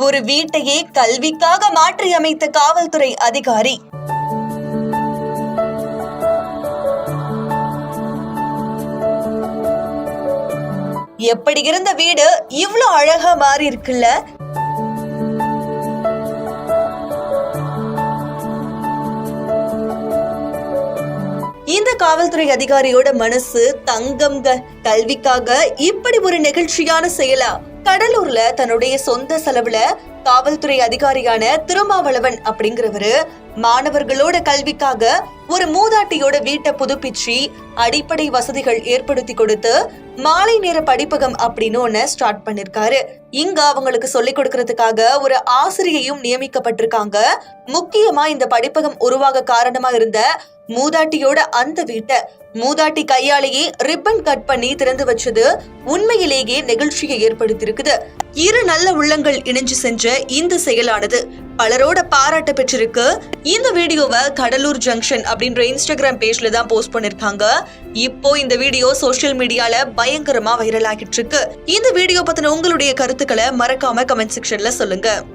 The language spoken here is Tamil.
ஒரு வீட்டையே கல்விக்காக மாற்றி அமைத்த காவல்துறை அதிகாரி. எப்படி இருந்த வீடு இவ்ளோ அழகா மாறி இருக்குல்ல. இந்த காவல்துறை அதிகாரியோட மனசு தங்கம்ங்க. கல்விக்காக இப்படி ஒரு நெகிழ்ச்சியான செயலா? கடலூர்ல தன்னுடைய சொந்த செலவுல காவல்துறை அதிகாரியான திருமாவளவன் அப்படிங்கிறவரு மாணவர்களோட கல்விக்காக ஒரு மூதாட்டியோட வீட்டை புதுப்பிச்சு அடிப்படை வசதிகள் ஏற்படுத்தி கொடுத்து மாலை நேர படிப்பகம் அப்படின்னு ஒண்ணு ஸ்டார்ட் பண்ணிருக்காரு. இங்க அவங்களுக்கு சொல்லிக் கொடுக்கறதுக்காக ஒரு ஆசிரியையும் நியமிக்கப்பட்டிருக்காங்க. முக்கியமா இந்த படிப்பகம் உருவாக காரணமா இருந்த மூதாட்டியோட அந்த வீட்டை மூதாட்டி கையாலேயே ரிப்பன் கட் பண்ணி திறந்து வச்சது உண்மையிலேயே நெகிழ்ச்சியை ஏற்படுத்தியிருக்குது. இரு நல்ல உள்ளங்கள் இணைஞ்சு செஞ்ச இந்த செயலானது பலரோட பாராட்ட பெற்றிருக்கு. இந்த வீடியோவை கடலூர் ஜங்ஷன் அப்படின்ற இன்ஸ்டாகிராம் பேஜ்ல தான் போஸ்ட் பண்ணிருக்காங்க. இப்போ இந்த வீடியோ சோசியல் மீடியால பயங்கரமா வைரல் ஆகிட்டு இருக்கு. இந்த வீடியோ பத்தின உங்களுடைய கருத்துக்களை மறக்காம கமெண்ட் செக்ஷன்ல சொல்லுங்க.